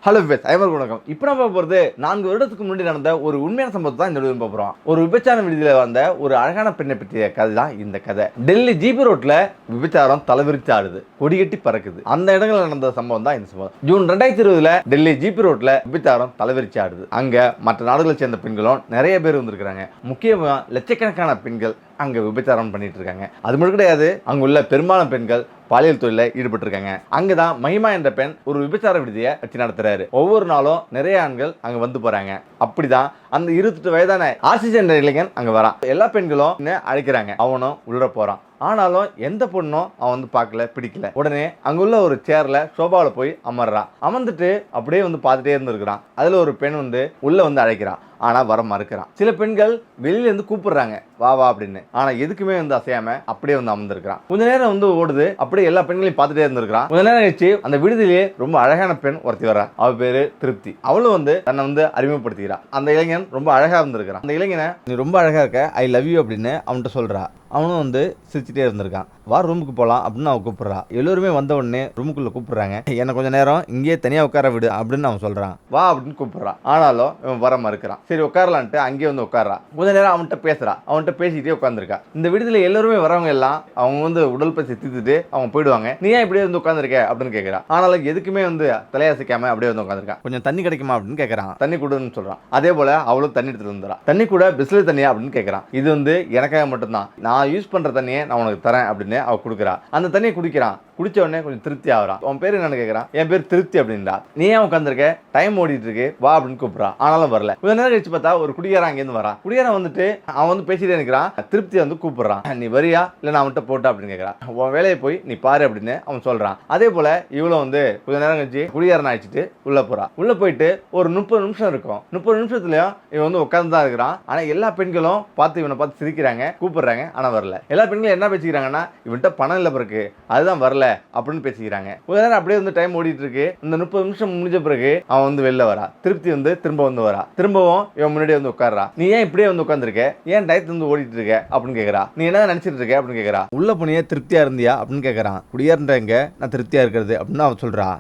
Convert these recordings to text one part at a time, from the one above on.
Hello base ஐவருக்கு வணக்கம். இப்போ நம்ம போகிறது 4 வருடத்துக்கு முன்னாடி நடந்த ஒரு உண்மையான சம்பவத்தை தான் இந்த வீடியோ போகிறோம். ஒரு விபச்சார விடுதியில் வந்த ஒரு அழகான பெண்ணை பற்றிய கதை தான் இந்த கதை. டெல்லி ஜிபி ரோட்ல விபச்சாரம் தலைவிரிச்சு ஆடுது, கொடிகட்டி பறக்குது. அந்த இடங்களில் நடந்த சம்பவம் தான் இந்த சம்பவம். ஜூன் 2020 டெல்லி ஜிபி ரோட்ல விபச்சாரம் தலைவிரிச்சு ஆடுது. அங்க மற்ற நாடுகளை சேர்ந்த பெண்களும் நிறைய பேர் வந்திருக்காங்க. முக்கியமா லட்சக்கணக்கான பெண்கள் அங்க விபச்சாரம் பண்ணிட்டு இருக்காங்க. அது மட்டும் கிடையாது, அங்க உள்ள பெரும்பாலான பெண்கள் பாலியல் தொழில ஈடுபட்டிருக்காங்க. அங்கதான் மகிமா என்ற பெண் ஒரு விபச்சார விடுதியை வச்சு நடத்துறாரு. ஒவ்வொரு நாளும் நிறைய ஆண்கள் அங்க வந்து போறாங்க. அப்படிதான் அந்த 28 வயதான ஆசிஸ் என்ற இளைஞன் அங்க வரான். எல்லா பெண்களும் அழைக்கிறாங்க, அவனும் உள்ள போறான். ஆனாலும் எந்த பொண்ணும் அவன் வந்து பார்க்கல, பிடிக்கல. உடனே அங்குள்ள ஒரு சேர்ல சோபாவில் போய் அமர்றான். அமர்ந்துட்டு அப்படியே வந்து பார்த்துட்டே இருந்திருக்கிறான். அதுல ஒரு பெண் வந்து உள்ள வந்து அழைக்கிறான், ஆனா வர மறுக்கிறான். சில பெண்கள் வெளியில இருந்து கூப்பிடுறாங்க, வா வா அப்படின்னு. ஆனா எதுக்குமே வந்து அசையாம அப்படியே வந்து அமர்ந்திருக்கிறான். கொஞ்ச நேரம் வந்து ஓடுது, அப்படியே எல்லா பெண்களையும் பார்த்துட்டே இருந்திருக்கிறான். கொஞ்ச நேரம் கழிச்சு அந்த விடுதியிலேயே ரொம்ப அழகான பெண் ஒருத்தி வர்றா. அவ பேரு திருப்தி. அவளும் வந்து தன்னை வந்து அறிமுகப்படுத்திக்கிறான். அந்த இளைஞன் ரொம்ப அழகா இருந்திருக்கிறான். அந்த இளைஞனை நீ ரொம்ப அழகா இருக்க, ஐ லவ் யூ அப்படின்னு அவன்கிட்ட சொல்றா. அவனும் வந்து சிரிச்சுட்டே இருந்திருக்கான். வா ரூமுக்கு போகலாம் அப்படின்னு அவன் கூப்பிடுறா. எல்லோருமே வந்த உடனே ரூமுக்குள்ள கூப்பிடுறாங்க. என்னை கொஞ்ச நேரம் இங்கேயே தனியா உட்கார விடு அப்படின்னு அவன் சொல்றான். வா அப்படின்னு கூப்பிடுறான். ஆனாலும் இவன் வர மறுக்கிறான். சரி உட்காரலான்ட்டு அங்கேயே வந்து உட்கார்றான். கொஞ்ச நேரம் அவன்கிட்ட பேசுறா. அவன்கிட்ட பேசிக்கிட்டே உட்காந்துருக்கா. இந்த விடுதலை எல்லாருமே வரவங்க எல்லாம் அவங்க வந்து உடல் பசி தீர்த்துட்டு அவங்க போயிடுவாங்க. நீ ஏன் இப்படியே வந்து உட்காந்துருக்க அப்படின்னு கேட்கறான். ஆனாலும் எதுக்குமே வந்து தலையாசிக்காம அப்படியே வந்து உட்காந்துருக்கான். கொஞ்சம் தண்ணி கிடைக்குமா அப்படின்னு கேட்கறான். தண்ணி கொடுன்னு சொல்றான். அதே போல அவளும் தண்ணி எடுத்துட்டு வந்துடுறான். தண்ணி கூட பிஸ்லரி தண்ணியா அப்படின்னு கேட்கறான். இது வந்து எனக்காக மட்டும்தான், நான் யூஸ் பண்ற தண்ணியை நான் உனக்கு தரேன் அப்படின்னு அவ கொடுக்குறா. அந்த தண்ணியை குடிக்கிறான். குடிச்ச உடனே கொஞ்சம் திருப்தி ஆகிறான். உன் பேர் என்னன்னு கேட்கறான். என் பேர் திருப்தி அப்படின்றா. நீ ஏன் உட்காந்துருக்க, டைம் ஓடிட்டு இருக்கு, வா அப்படின்னு கூப்பிடுறான். ஆனாலும் வரல. கொஞ்ச நேரம் கழிச்சு பார்த்தா ஒரு குடியாரன் அங்கேருந்து வரான். குடியாரன் வந்துட்டு அவன் வந்து பேசிட்டே இருக்கிறான். திருப்தி வந்து கூப்பிடுறான். நீ வரியா இல்ல நான் அவன்கிட்ட போட்டா அப்படின்னு கேட்கறான். உன் வேலையை போய் நீ பாரு அப்படின்னு அவன் சொல்றான். அதே போல இவ்வளவு வந்து கொஞ்ச நேரம் கழிச்சு குடியாரன் அழைச்சிட்டு உள்ள போறான். உள்ள போயிட்டு ஒரு 30 நிமிஷம் இருக்கும். 30 நிமிஷத்துலயும் இவன் வந்து உட்கார்ந்து தான் இருக்கிறான். ஆனா எல்லா பெண்களும் பார்த்து இவனை பார்த்து சிரிக்கிறாங்க, கூப்பிடுறாங்க. ஆனா வரல. எல்லா பெண்களும் என்ன பேசிக்கிறாங்கன்னா, இவன்கிட்ட பணம் இல்ல பிறகு அதுதான் வரல அப்படின்னு பேசிக்கிறாங்க. கொஞ்ச நேரம் அப்படியே வந்து டைம் ஓடிட்டு இருக்கு. இந்த 30 நிமிஷம் முடிஞ்ச பிறகு அவன் வந்து வெளில வரா. திருப்தி வந்து திரும்ப வந்து வரா. திரும்பவும் இவன் முன்னாடி வந்து உட்கார்றா. நீ ஏன் இப்படியே வந்து உட்கார்ந்துருக்க, ஏன் டயத்து வந்து ஓடிட்டு இருக்க அப்படின்னு கேட்கறா. நீ என்ன நினைச்சிட்டு இருக்க அப்படின்னு கேட்கறா. உள்ள போனியே திருப்தியா இருந்தியா அப்படின்னு கேட்கறான். குடியாரன்றங்க நான் திருப்தியா இருக்கிறது அப்படின்னு அவன் சொல்றா.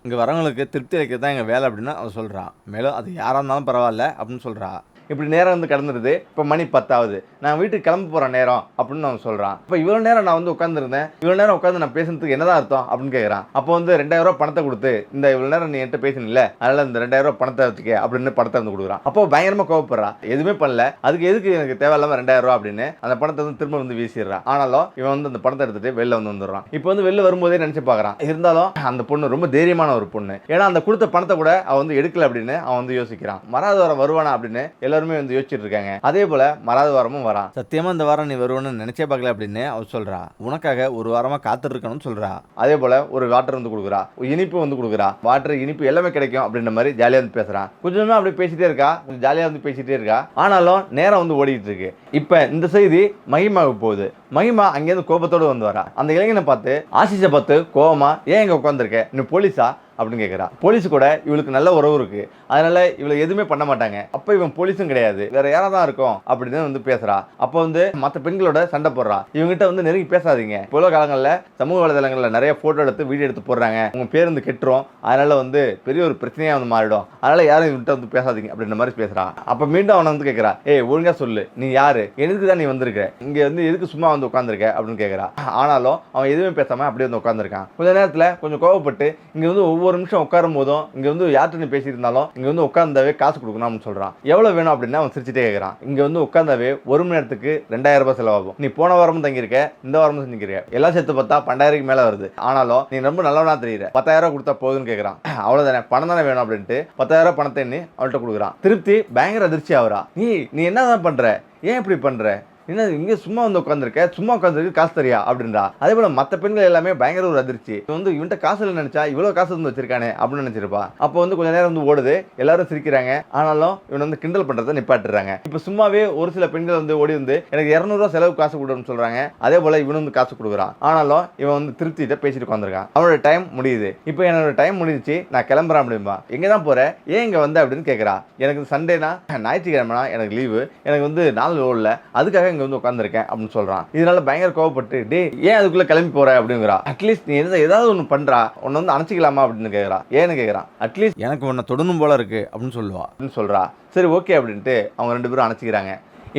இங்க வரவங்களுக்கு திருப்தி அளிக்கிறது தான் எங்க வேலை அப்படின்னு அவன் சொல்றான். மேலும் அது யாரா இருந்தாலும் பரவாயில்ல அப்படின்னு சொல்றா. இப்படி நேரம் வந்து கடந்துருது. இப்போ மணி 10 ஆகுது. நான் வீட்டுக்கு கிளம்ப போகிற நேரம் அப்படின்னு அவன் சொல்கிறான். இப்போ இவ்வளோ நேரம் நான் வந்து உட்காந்துருந்தேன், இவ்வளோ நேரம் உட்காந்து நான் பேசுறதுக்கு என்னதான் அர்த்தம் அப்படின்னு கேட்குறான். அப்போ வந்து 2000 ரூபா பணத்தை கொடுத்து, இந்த இவ்வளோ நேரம் நீ என்கிட்ட பேசணும்ல, அதனால இந்த 2000 ரூபா பணத்தை வச்சுக்க அப்படின்னு பணத்தை வந்து கொடுக்குறான். அப்போ பயங்கரமாக கோவப்படுறா. எதுவுமே பண்ணல, அதுக்கு எதுக்கு எனக்கு தேவையில்லாமல் 2000 ரூபா அப்படின்னு அந்த பணத்தை வந்து திரும்ப வந்து வீசிடுறான். ஆனாலும் இவன் வந்து அந்த பணத்தை எடுத்துட்டு வெளில வந்து வந்துடுறான். இப்போ வந்து வெளில வரும்போதே நினைச்சு பார்க்குறான். இருந்தாலும் அந்த பொண்ணு ரொம்ப தைரியமான ஒரு பொண்ணு. ஏன்னா அந்த கொடுத்த பணத்தை கூட அவன் வந்து எடுக்கல அப்படின்னு அவன் வந்து யோசிக்கிறான். மறாத வாரம் வருவானா அப்படின்னு எல்லாருமே வந்து யோசிச்சுட்டு இருக்காங்க. அதே போல மறாத வாரமும் வரான். சத்தியமா இந்த வாரம் நீ வருவன்னு நினைச்சே பார்க்கல அப்படின்னு அவ சொல்றா. உனக்காக ஒரு வாரமா காத்துட்டு இருக்கணும்னு சொல்றா. அதே போல ஒரு வாட்டர் வந்து கொடுக்குறா, இனிப்பு வந்து கொடுக்குறா. வாட்டர் இனிப்பு எல்லாமே கிடைக்கும் அப்படின்ற மாதிரி ஜாலியா வந்து பேசுறான். கொஞ்சமா அப்படி பேசிட்டே இருக்கா, கொஞ்சம் ஜாலியா வந்து பேசிட்டே இருக்கா. ஆனாலும் நேரம் வந்து ஓடிட்டு இருக்கு. இப்ப இந்த செய்தி மகிமாவுக்கு போகுது. மகிமா அங்கேருந்து கோபத்தோடு வந்து வரா. அந்த இளைஞனை பார்த்து, ஆசிஸை பார்த்து கோவமா, ஏன் இங்க உட்காந்துருக்க, நீ போலீஸா அப்படின்னு கேட்குறா. போலீஸ் கூட இவளுக்கு நல்ல உறவு இருக்கு, அதனால இவளை எதுவுமே பண்ண மாட்டாங்க. அப்போ இவன் போலீஸும் கிடையாது, வேற யாரா தான் இருக்கும் அப்படின்னு வந்து பேசுறா. அப்போ வந்து மற்ற பெண்களோட சண்டை போடுறா. இவங்ககிட்ட வந்து நெருங்கி பேசாதீங்க, இப்போ காலங்களில் சமூக வலைதளங்களில் நிறைய போட்டோ எடுத்து வீடியோ எடுத்து போடுறாங்க, உங்க பேர் வந்து கெட்டுரும், அதனால வந்து பெரிய ஒரு பிரச்சனையா வந்து மாறிடும், அதனால யாரும் இவன்கிட்ட வந்து பேசாதீங்க அப்படின்ற மாதிரி பேசுறா. அப்போ மீண்டும் அவனை வந்து கேட்கறா, ஏய் ஒழுங்கா சொல்லு, நீ யாரு, எதுக்கு தான் நீ வந்திருக்க, இங்க வந்து எதுக்கு சும்மா வந்து உட்காந்துருக்க அப்படின்னு கேட்கறா. ஆனாலும் அவன் எதுவுமே பேசாம அப்படியே வந்து உட்காந்துருக்கான். கொஞ்ச நேரத்தில் கொஞ்சம் கோவப்பட்டு, இங்க வந்து ஒவ்வொரு நிமிஷம் உட்காரும் போதும் இங்க வந்து யார்கிட்ட பேசியிருந்தாலும் இங்க வந்து உட்கார்ந்தாவே காசு கொடுக்கணும் அப்படின்னு சொல்றான். எவ்வளவு வேணும் அப்படின்னு அவன் சிரிச்சுட்டே கேட்கறான். இங்க வந்து உட்கார்ந்தாவே ஒரு மணி நேரத்துக்கு 2000 ரூபாய் செலவாகும். நீ போன வாரமும் தங்கியிருக்க, இந்த வாரமும் செஞ்சுக்கிறிய, எல்லாம் சேர்த்து பார்த்தா 12,000 மேல வருது. ஆனாலும் நீ ரொம்ப நல்லவனா தெரியுற, 10,000 ரூபாய் கொடுத்தா போதுன்னு கேட்கறான். அவ்வளவுதானே, பணம் தானே வேணும் அப்படின்ட்டு 10,000 ரூபாய் பணத்தை எண்ணி அவள்கிட்ட கொடுக்குறான். திருப்தி பயங்கர அதிர்ச்சி ஆகுறா. நீ என்னதான் பண்ற, ஏன் இப்படி பண்ற, என்ன இங்க சும்மா வந்து உட்காந்துருக்க, சும்மா உட்காந்துருக்கு, காசு தரியா அப்படின்றா. அதே போல மற்ற பெண்கள் எல்லாமே பயங்கர ஒரு அதிர்ச்சி. வந்து இவன்ட்ட காசு இல்லை நினைச்சா இவ்வளவு காசு வந்து வச்சிருக்கானே அப்படின்னு நினைச்சிருப்பா. அப்போ வந்து கொஞ்ச நேரம் வந்து ஓடுது, எல்லாரும் சிரிக்கிறாங்க. ஆனாலும் இவன் வந்து கிண்டல் பண்றதை நிப்பாட்டுறாங்க. இப்ப சும்மாவே ஒரு சில பெண்கள் வந்து ஓடி வந்து எனக்கு 200 ரூபாய் செலவு காசு கொடுன்னு சொல்றாங்க. அதே போல இவனு வந்து காசு கொடுக்குறான். ஆனாலும் இவன் வந்து திருப்திட்ட பேசிட்டு உட்காந்துருக்கான். அவனோட டைம் முடியுது. இப்போ என்னோட டைம் முடிஞ்சிச்சு, நான் கிளம்புறேன் அப்படின்பா. எங்க தான் போற, ஏன் இங்க வந்த அப்படின்னு கேட்கறா. எனக்கு சண்டேனா, ஞாயிற்றுக்கிழமைனா எனக்கு லீவு, எனக்கு வந்து நாள் ஓடல, அதுக்காக இங்க இங்கே வந்து உட்காந்துருக்கேன் அப்படின்னு சொல்கிறான். இதனால பயங்கர கோவப்பட்டு டே ஏன் அதுக்குள்ளே கிளம்பி போகிற அப்படிங்கிறா. அட்லீஸ்ட் நீ ஏதாவது ஒன்று பண்ணுறா, உன்னை வந்து அணைச்சிக்கலாமா அப்படின்னு கேட்குறா. ஏன்னு கேட்குறான். அட்லீஸ்ட் எனக்கு உன்னை தொடணும் போல இருக்கு அப்படின்னு சொல்லுவா அப்படின்னு சொல்கிறா. சரி ஓகே அப்படின்ட்டு அவங்க 2 பேரும் அணைச்சிக்கிறாங்க.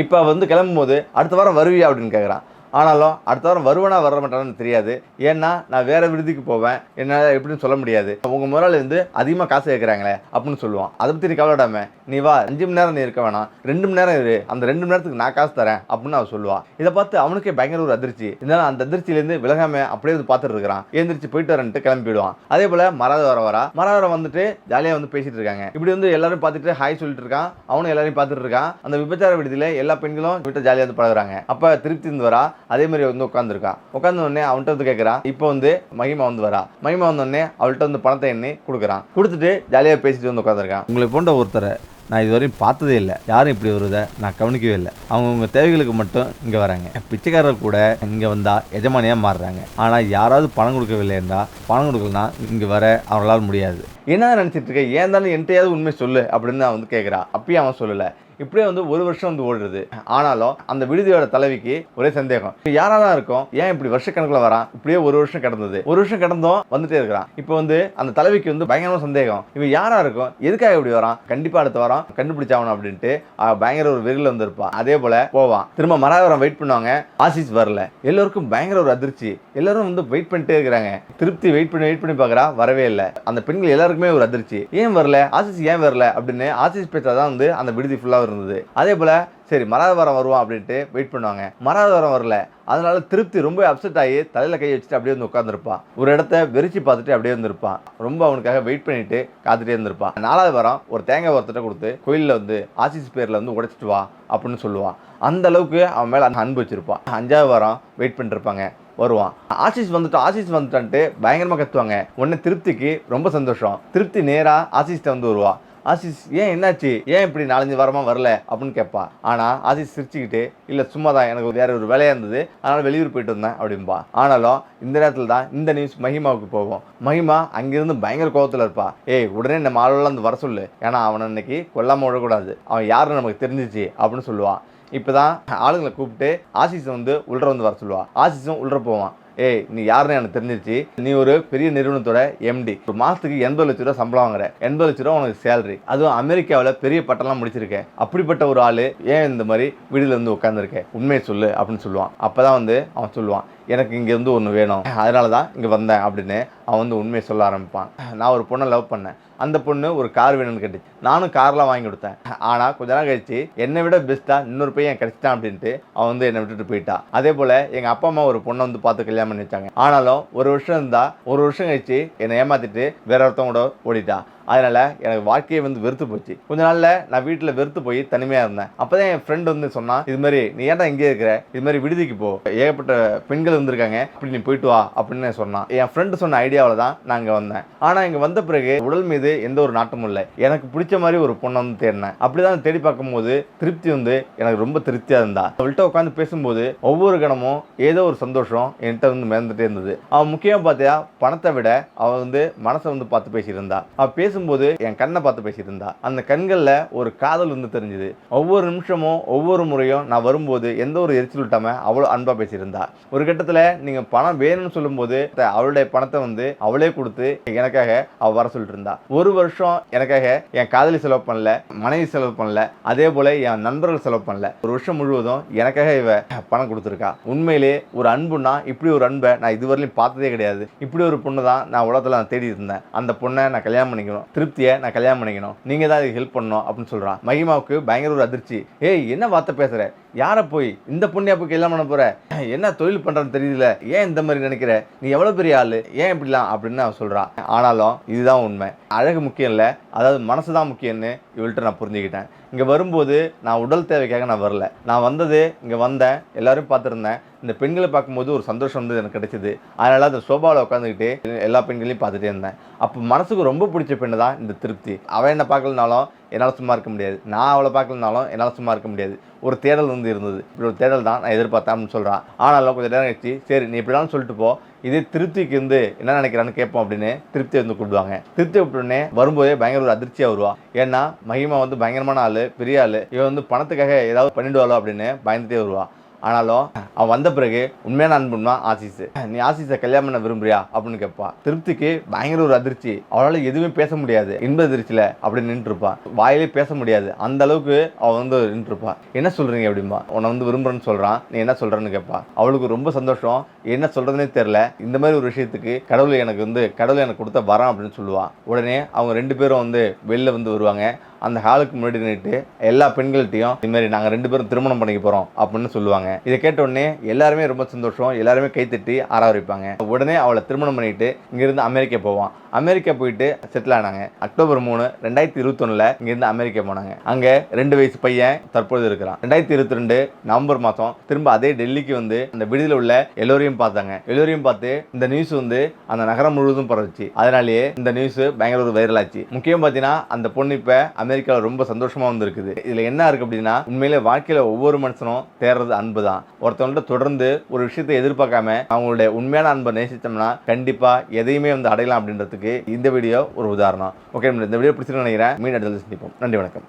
இப்போ வந்து கிளம்பும்போது அடுத்த வாரம் வருவியா அப்படின்னு கேட்குறான். ஆனாலும் அடுத்த வாரம் வருவனா வர மாட்டான்னு தெரியாது. ஏன்னா நான் வேறு விடுதிக்கு போவேன், என்னால் எப்படின்னு சொல்ல முடியாது. உங்கள் முதலாளி வந்து அதிகமாக காசு கேட்குறாங்களே அப்படின்னு சொல்லுவான். அதை பற்றி நீ கவலைடாம நீ வா, 5 மணி நேரம் நீ இருக்க வேணாம், 2 மணி நேரம் இரு, அந்த 2 மணி நேரத்துக்கு நான் காசு தரேன் அப்படின்னு அவன் சொல்லுவான். இதை பார்த்து அவனுக்கே பயங்கர ஒரு அதிர்ச்சி. இதனால அந்த அதிர்ச்சியிலேருந்து விலகாம அப்படியே வந்து பார்த்துட்டு இருக்கிறான். எழுந்திரிச்சு போயிட்டு வரன்ட்டு கிளம்பிடுவான். அதே போல் மராதவரம் வந்துட்டு ஜாலியாக வந்து பேசிட்டு இருக்காங்க. இப்படி வந்து எல்லாரும் பார்த்துட்டு ஹாய் சொல்லிட்டு இருக்கான். அவனும் எல்லாரையும் பார்த்துட்டு இருக்கான். அந்த விபச்சார விடுதியில் எல்லா பெண்களும் வீட்டை ஜாலியாக வந்து பழகுறாங்க. அப்போ திருப்தி இருந்து வரா. அதே மாதிரி வந்து உட்காந்துருக்கா. உட்காந்து உடனே அவன்கிட்ட வந்து கேட்குறான். இப்போ வந்து மகிமா வந்து வரா. மகிமா வந்தோடனே அவள்கிட்ட வந்து பணத்தை எண்ணி கொடுக்குறான். கொடுத்துட்டு ஜாலியாக பேசிட்டு வந்து உட்காந்துருக்கான். உங்களை போன்ற ஒருத்தரை நான் இதுவரையும் பார்த்ததே இல்லை. யாரும் இப்படி வருவதை நான் கவனிக்கவே இல்லை. அவங்கவுங்க தேவைகளுக்கு மட்டும் இங்கே வராங்க. பிச்சைக்காரர் கூட இங்கே வந்தால் எஜமானியாக மாறுறாங்க. ஆனால் யாராவது பணம் கொடுக்கவில்லை என்றால் பணம் கொடுக்கலனா இங்கே வர அவங்களால் முடியாது. என்ன நினச்சிட்டு இருக்க, ஏன் தானே என்கிட்டயாவது உண்மை சொல்லு அப்படின்னு நான் வந்து கேட்குறா. அப்பயும் அவன் சொல்லலை. இப்படியே வந்து 1 வருஷம் வந்து ஓடுறது. ஆனாலும் அந்த விடுதியோட தலைவிக்கு ஒரே சந்தேகம், யாரா தான் இருக்கும், ஏன் இப்படி வருஷக்கணக்கில் வரான். இப்படியே 1 வருஷம் கடந்தது. 1 வருஷம் கடந்தும் வந்துட்டே இருக்கிறான். இப்போ வந்து அந்த தலைவிக்கு வந்து பயங்கரமான சந்தேகம், இவன் யாரா இருக்கும், எதுக்காக இப்படி வரான், கண்டிப்பா அடுத்த வாரம் கண்டுபிடிச்சாகணும் அப்படின்ட்டு பயங்கர ஒரு வெறியில் வந்து இருப்பான். அதே போல போவான். திரும்ப மராதவரம் வெயிட் பண்ணுவாங்க. ஆசிஸ் வரல. எல்லோருக்கும் பயங்கர ஒரு அதிர்ச்சி. எல்லாரும் வந்து வெயிட் பண்ணிட்டே இருக்கிறாங்க. திருப்தி வெயிட் பண்ணி பார்க்குறா, வரவே இல்லை. அந்த பெண்கள் எல்லாருக்குமே ஒரு அதிர்ச்சி, ஏன் வரல, ஆசிஸ் ஏன் வரல அப்படின்னு. ஆசிஸ் பேச்சா தான் வந்து அந்த விடுதி ஃபுல்லாக இருந்தது. அதே போல சரி மராதவரம் வருவான் அப்படின்ட்டு வெயிட் பண்ணுவாங்க. மராதவரம் வரல. அதனால திருப்தி ரொம்ப அப்செட் ஆகி தலையில கை வச்சுட்டு அப்படியே வந்து உட்காந்துருப்பான். ஒரு இடத்த வெறிச்சு பார்த்துட்டு அப்படியே வந்துருப்பான். ரொம்ப அவனுக்காக வெயிட் பண்ணிட்டு காத்துட்டே இருந்திருப்பான். 4வது வாரம் ஒரு தேங்காய் ஒருத்தட்ட கொடுத்து கோயிலில் வந்து ஆசிஸ் பேரில் வந்து உடைச்சிட்டு வா அப்படின்னு சொல்லுவான். அந்த அளவுக்கு அவன் மேலே அன்பு வச்சிருப்பான். 5வது வாரம் வெயிட் பண்ணிருப்பாங்க. வருவான். ஆசிஸ் வந்துட்டான்ட்டு பயங்கரமாக கத்துவாங்க. உடனே திருப்திக்கு ரொம்ப சந்தோஷம். திருப்தி நேராக ஆசிஸ்ட்ட வந்து வருவா. ஆசிஸ் ஏன் என்னாச்சு, ஏன் இப்படி 4-5 வாரமாக வரல அப்படின்னு கேட்பா. ஆனால் ஆசிஸ் சிரிச்சுக்கிட்டு இல்லை சும்மா தான், எனக்கு வேற ஒரு வேலையாக இருந்தது, அதனால் வெளியூர் போயிட்டு வந்தேன் அப்படின்பா. ஆனாலும் இந்த நேரத்தில் தான் இந்த நியூஸ் மகிமாவுக்கு போகும். மகிமா அங்கிருந்து பயங்கர கோபத்தில் இருப்பா. ஏய் உடனே நம்ம ஆளெல்லாம் வந்து வர சொல்லு, ஏன்னா அவனை இன்னைக்கு கொல்லாமல் விடக்கூடாது, அவன் யாருன்னு நமக்கு தெரிஞ்சிச்சு அப்படின்னு சொல்லுவான். இப்போ தான் ஆளுங்களை கூப்பிட்டு ஆசிஸை வந்து உள்ள வந்து வர சொல்லுவா. ஆசிஸும் உள்ள போவான். ஏய் நீ யாருன்னு எனக்கு தெரிஞ்சிருச்சு, நீ ஒரு பெரிய நிறுவனத்தோட எம்டி, ஒரு மாதத்துக்கு 80 லட்ச ரூபா சம்பளம் வாங்குற, 80 லட்ச ரூபா உனக்கு சேலரி, அதுவும் அமெரிக்காவில் பெரிய பட்டம்லாம் முடிச்சிருக்கேன், அப்படிப்பட்ட ஒரு ஆள் ஏன் இந்த மாதிரி வீடில் வந்து உட்காந்துருக்கேன், உண்மையை சொல்லு அப்படின்னு சொல்லுவான். அப்போ தான் வந்து அவன் சொல்லுவான், எனக்கு இங்கே வந்து ஒன்று வேணும், அதனால தான் இங்கே வந்தேன் அப்படின்னு அவன் வந்து உண்மையை சொல்ல ஆரம்பிப்பான். நான் ஒரு பொண்ணை லவ் பண்ணேன், அந்த பொண்ணு ஒரு கார் வேணும்னு கேட்டுச்சு, நானும் கார்லாம் வாங்கி கொடுத்தேன். ஆனால் கொஞ்ச நாள் கழிச்சு என்னை விட பெஸ்ட்டாக இன்னொரு பையன் கிடைச்சிட்டான் அப்படின்ட்டு அவன் வந்து என்னை விட்டுட்டு போயிட்டான். அதே போல் எங்கள் அப்பா அம்மா ஒரு பொண்ணை வந்து பார்த்து கல்யாணம் பண்ணி வச்சாங்க. ஆனாலும் 1 வருஷம் இருந்தா, 1 வருஷம் கழிச்சு என்னை ஏமாத்திட்டு வேற ஒருத்தவங்க கூட ஓடிட்டா. அதனால எனக்கு வாழ்க்கையை வந்து வெறுத்து போச்சு. கொஞ்ச நாள்ல நான் வீட்டில் வெறுத்து போய் தனிமையாக இருந்தேன். அப்போதான் என் ஃப்ரெண்ட் வந்து சொன்னான், இது மாதிரி நீ ஏன்டா இங்கே இருக்கிற, இது மாதிரி விடுதிக்கு போ, ஏகப்பட்ட பெண்கள் வந்திருக்காங்க, அப்படி நீ போயிட்டு வா அப்படின்னு சொன்னான். என் ஃப்ரெண்டு சொன்ன ஐடியாவில் தான் நான் இங்கே வந்தேன். ஆனால் இங்கே வந்த பிறகு உடல் மீது எந்த ஒரு நாட்டமும் இல்லை. எனக்கு பிடிச்ச மாதிரி ஒரு பொண்ணை வந்து தேடினேன். அப்படிதான் தேடி பார்க்கும்போது திருப்தி வந்து எனக்கு ரொம்ப திருப்தியாக இருந்தா. அவள்கிட்ட உட்காந்து பேசும்போது ஒவ்வொரு கணமும் ஏதோ ஒரு சந்தோஷம் என்கிட்ட வந்து மிதந்துட்டே இருந்தது. அவன் முக்கியமாக பார்த்தியா பணத்தை விட அவள் வந்து மனசை வந்து பார்த்து பேசியிருந்தா. அவள் பேசும்போது என் கண்ணை பார்த்து பேசிட்டு இருந்தா. அந்த கண்கள்ல ஒரு காதல் வந்து தெரிஞ்சுது. ஒவ்வொரு நிமிஷமும் ஒவ்வொரு முறையும் நான் வரும்போது எந்த ஒரு எரிச்சல் விட்டாம அவ்வளோ அன்பா பேசியிருந்தா. ஒரு கட்டத்தில் நீங்க பணம் வேணும்னு சொல்லும்போது அவளுடைய பணத்தை வந்து அவளே கொடுத்து எனக்காக அவ வர சொல்லிட்டு இருந்தா. 1 வருஷம் எனக்காக என் காதலி செலவு பண்ணல, மனைவி செலவு பண்ணல, அதே போல என் நண்பர்கள் செலவு பண்ணல. 1 வருஷம் முழுவதும் எனக்காக இவ பணம் கொடுத்துருக்கா. உண்மையிலே ஒரு அன்புனா இப்படி ஒரு அன்பை நான் இதுவரையிலும் பார்த்ததே கிடையாது. இப்படி ஒரு பொண்ணு தான் நான் உலகத்தில் நான் தேடி இருந்தேன். அந்த பொண்ணை நான் கல்யாணம் பண்ணிக்கணும், திருப்தியை நான் கல்யாணம் பண்ணிக்கணும், நீங்க தான் இதுக்கு ஹெல்ப் பண்ணணும் அப்படின்னு சொல்றான். மகிமாவுக்கு பயங்கர ஒரு அதிர்ச்சி. ஏய் என்ன வார்த்தை பேசுற, யாரை போய் இந்த பொண்ணையா போய் கல்யாணம் பண்ண போற, என்ன தொழில் பண்றன்னு தெரியல, ஏன் இந்த மாதிரி நினைக்கிற, நீ எவ்வளவு பெரிய ஆளு, ஏன் இப்படிலாம் அப்படின்னு அவன் சொல்றான். ஆனாலும் இதுதான் உண்மை, அழகு முக்கியம் இல்லை, அதாவது மனசு தான் முக்கியம்னு இவள்கிட்ட நான் புரிஞ்சுக்கிட்டேன். இங்கே வரும்போது நான் உடல் தேவைக்காக நான் வரல, நான் வந்தது இங்கே வந்தேன், எல்லாரும் பார்த்துருந்தேன், இந்த பெண்களை பார்க்கும்போது ஒரு சந்தோஷம் வந்து எனக்கு கிடைச்சிது. அதனால அந்த சோபாவில் உட்காந்துக்கிட்டு எல்லா பெண்களையும் பார்த்துட்டே இருந்தேன். அப்போ மனசுக்கு ரொம்ப பிடிச்ச பெண்ணு தான் இந்த திருப்தி. அவள் என்ன பார்க்கலனாலும் என்னால் சும்மா இருக்க முடியாது, நான் அவளை பார்க்கலனாலும் என்னால் சும்மா இருக்க முடியாது. ஒரு தேடல் வந்து இருந்தது. இப்படி ஒரு தேடல் தான் நான் எதிர்பார்த்தேன் அப்படின்னு சொல்கிறான். ஆனாலும் கொஞ்சம் நேரம் கழிச்சு சரி நீ இப்படிலாம் சொல்லிட்டு போ, இதே திருப்திக்கு வந்து என்ன நினைக்கிறான்னு கேட்போம் அப்படின்னு திருப்தி வந்து கூப்பிடுவாங்க. திருப்தி கூப்பிட்டோடனே வரும்போதே பயங்கர ஒரு அதிர்ச்சியாக வருவா. ஏன்னா மகிமா வந்து பயங்கரமான ஆள், பெரிய ஆள், இவன் வந்து பணத்துக்காக ஏதாவது பண்ணிடுவாளோ அப்படின்னு பயந்துட்டே வருவா. ஆனாலும் அவன் வந்த பிறகு உண்மையான அன்புனா ஆசிஸ். நீ ஆசிஸை கல்யாணம் பண்ண விரும்புறியா அப்படின்னு கேட்பா. திருப்திக்கு பயங்கர ஒரு அதிர்ச்சி. அவளால் எதுவுமே பேச முடியாது. இன்ப அதிர்ச்சியில அப்படி நின்று இருப்பா. வாயிலே பேச முடியாது. அந்த அளவுக்கு அவ நின்று இருப்பா. என்ன சொல்றீங்க அப்படின்பா. உன்னை விரும்புறேன்னு சொல்றான், நீ என்ன சொல்றன்னு கேட்பா. அவளுக்கு ரொம்ப சந்தோஷம். என்ன சொல்றதுனே தெரியல. இந்த மாதிரி ஒரு விஷயத்துக்கு கடவுள் எனக்கு கொடுத்த வரம் அப்படின்னு சொல்லுவா. உடனே அவங்க 2 பேரும் வெளில வருவாங்க. அந்த ஹாலுக்கு முன்னாடி நின்றுட்டு எல்லா பெண்கள்கிட்டையும் இது மாதிரி நாங்கள் 2 பேரும் திருமணம் பண்ணிக்க போகிறோம் அப்படின்னு சொல்லுவாங்க. இதை கேட்ட உடனே எல்லாருமே ரொம்ப சந்தோஷம். எல்லாருமே கைத்தட்டி ஆரம்பிப்பாங்க. உடனே அவளை திருமணம் பண்ணிட்டு இங்கிருந்து அமெரிக்கா போவான். அமெரிக்கா போயிட்டு செட்டில் ஆனாங்க. அக்டோபர் 3, 2021 இங்கிருந்து அமெரிக்கா போனாங்க. அங்கே 2 வயசு பையன் தற்போது இருக்கிறான். 2022 நவம்பர் மாதம் திரும்ப அதே டெல்லிக்கு அந்த விடுதியில் உள்ள எல்லோரையும் பார்த்தாங்க. எல்லோரையும் பார்த்து இந்த நியூஸ் அந்த நகரம் முழுவதும் பரவுச்சு. அதனாலேயே இந்த நியூஸ் பயங்கர ஒரு வைரல் ஆச்சு. முக்கியம் பார்த்தீங்கன்னா அந்த பொண்ணு இப்போ அமெரிக்காவில் ரொம்ப சந்தோஷமா இருக்குது. இதுல என்ன இருக்கு அப்படின்னா, உண்மையிலே வாழ்க்கையில ஒவ்வொரு மனுஷனும் தேடுறது அன்பு தான். ஒருத்தவங்கள்ட்ட தொடர்ந்து ஒரு விஷயத்தை எதிர்பார்க்காம அவங்களுடைய உண்மையான அன்பை நேசித்தோம்னா கண்டிப்பா எதையுமே அடையலாம் அப்படின்றதுக்கு இந்த வீடியோ ஒரு உதாரணம். ஓகே, இந்த வீடியோ பிடிச்சிருக்கேன்னு நினைக்கிறேன். மீண்டும் அடுத்த சந்திப்போம். நன்றி, வணக்கம்.